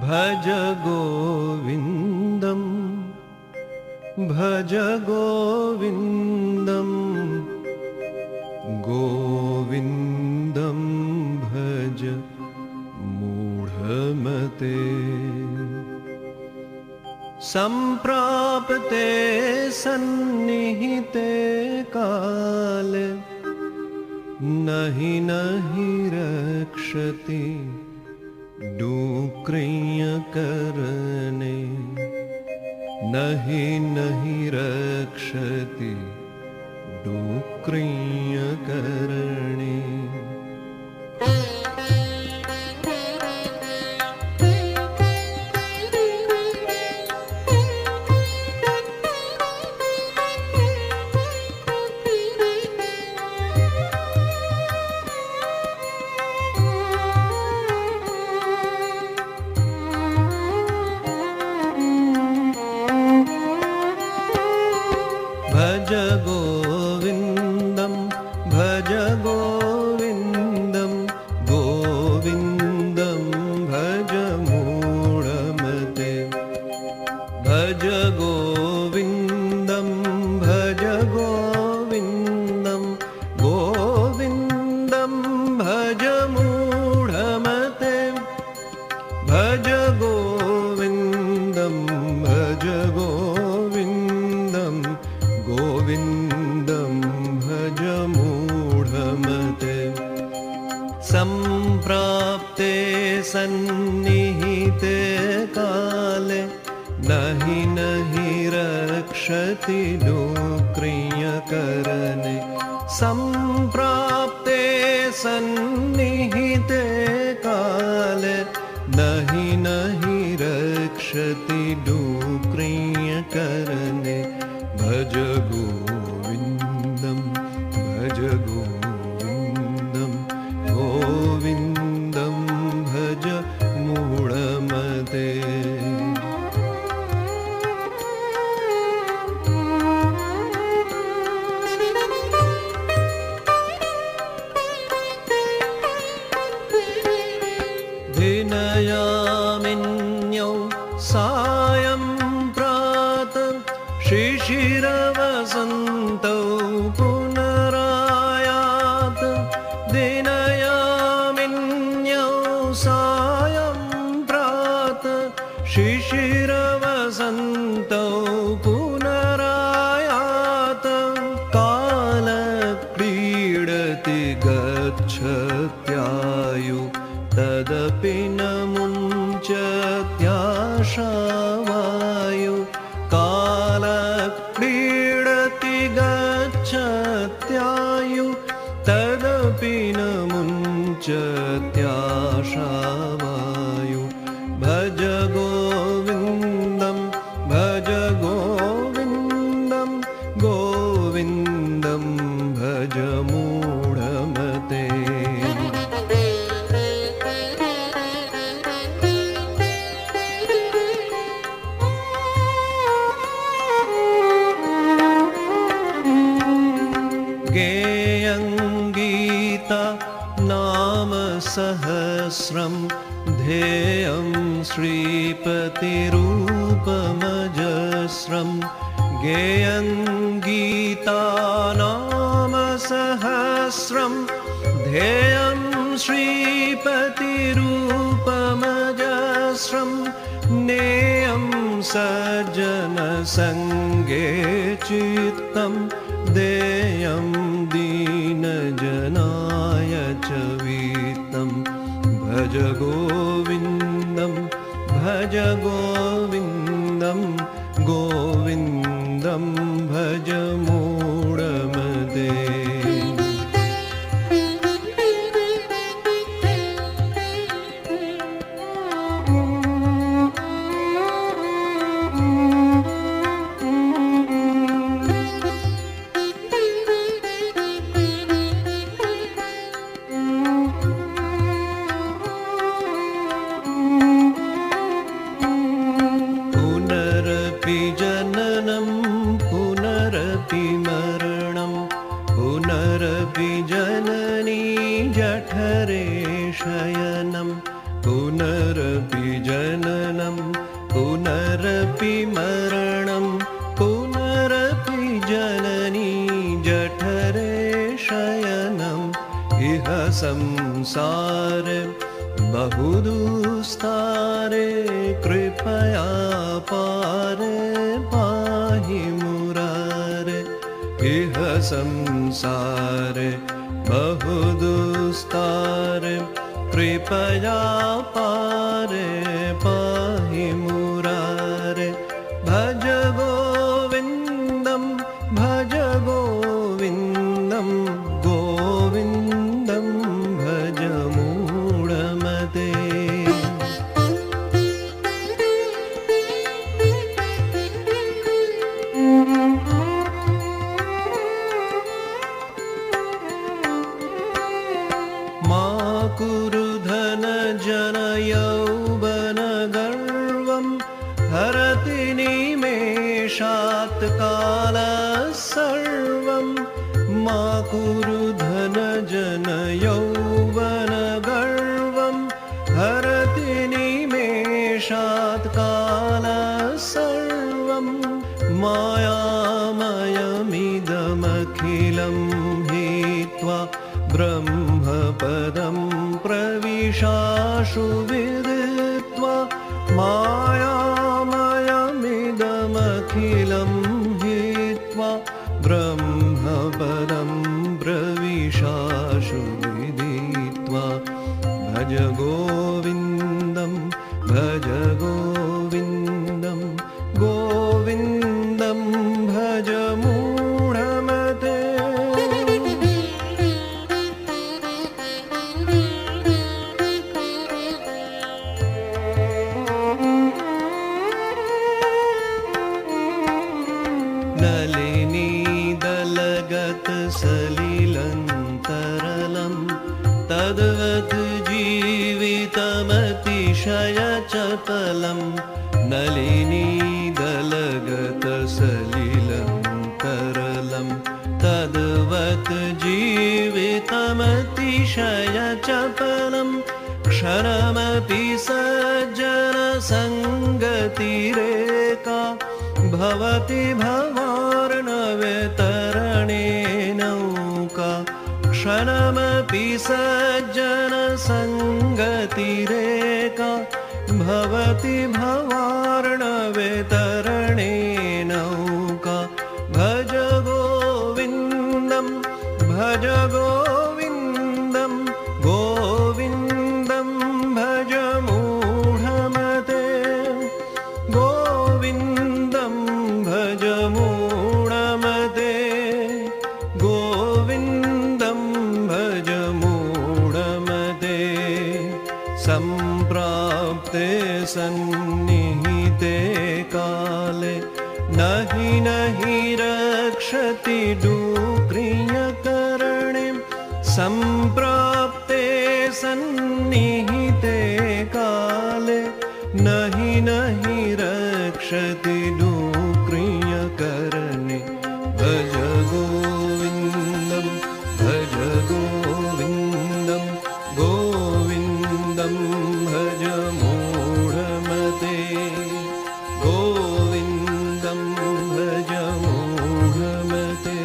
भज गोविन्दं भज गोविन्दं गोविन्दं भज मूढमते सम्प्राप्ते सन्निहिते काले नहि नहि रक्षति डुक्रियकरणे नहि नहि रक्षति डुक्रियकरणे भज गोविन्दं भज गोविन्दं गोविन्दं भज मूढमते भज गोविन्दं भज गोविन्दं गोविन्दं भज मूढमते भज गोविन्दं भज गोविन्दं गोविन्दं भज मूढमते सम्प्राप्ते सन्निहिते काले नहि नहि रक्षति डुक्रियकरणे सम्प्राप्ते सन्निहिते काले नहि नहि रक्षति डुक्रियकरणे भज गोविन्दं भज गोविन्दं गोविन्दं भज मूढमते धिनयामिन्यौ सायं प्रातः शिशिरवसन्तौ पुनरायात दिनयामिन्यौ सायं प्रातः शिशिरवसन्तौ पुनरायात कालक्रीडति गच्छत्यायु तदपि न मुञ्चत्याशावायु कालक्रीडति गच्छत्यायु तदपि न मुञ्चत्याशावायु भज गोविन्दं भज गोविन्दं गोविन्दं भज मूढमते गेयं गीता नाम सहस्रं ध्येयं श्रीपतिरूपमजस्रं गेयं गीता नाम सहस्रं ध्येयं श्रीपतिरूपमजस्रं नेयं सज्जनसङ्गे चित्तं देयं दीनजनाय च वित्तं भज गोविन्दं भज गोविन्दं गोविन्दं भज मूढमते जननं पुनरपि मरणं पुनरपि जननी जठरे शयनं पुनरपि जननी जठरे शयनम् इह संसारे बहुदुस्तारे कृपया पारे पाहि मुरारे इह संसारे बहुदुस्तारे कृपया पारे पाहि मुरारे भज गोविन्दं भज गोविन्दं गोविन्दं भज मूढमते मा कुरु धन जन यौवन गर्वं हरति निमेषात् कालः सर्वं मा कुरु धन जन यौवन गर्वं हरति निमेषात् कालः सर्वं मायामयमिदमखिलं हित्वा ब्रह्मपदं प्रविशाशु विदित्वा मायामयमिदमखिलं हित्वा ब्रह्मपदं प्रविशाशु विदित्वा भज गोविन्दं भज गोविन्दं गोविन्दं भज मूढमते नलिनीदलगत सलिलं तद्वत् जीवितमतिशयचपलं नलिनीदलगत सलिलं तद्वत् जीवितमतिशयचपलं क्षणमपि सज्जनसङ्गतिरेका भवति भवार्णवे तरणे नौका क्षणमपि सज्जनसङ्गतिरेका भवति भवार्णवे तरणे नौका भज गोविन्दं भज गोविन्दं गोविन्दं भज मूढमते गोविन्दं भज मूढमते गोविन्दं भज मूढमते सम्प्राप्ते सन्निहिते काले नहि नहि रक्षति डुक्रियकरणे सम्प्राप्ते सन्निहिते काले नहि नहि रक्षति डुक्रियकरणे भज गोविन्दं भज गोविन्दं गोविन्दं भज मूढमते गोविन्दं भज मूढमते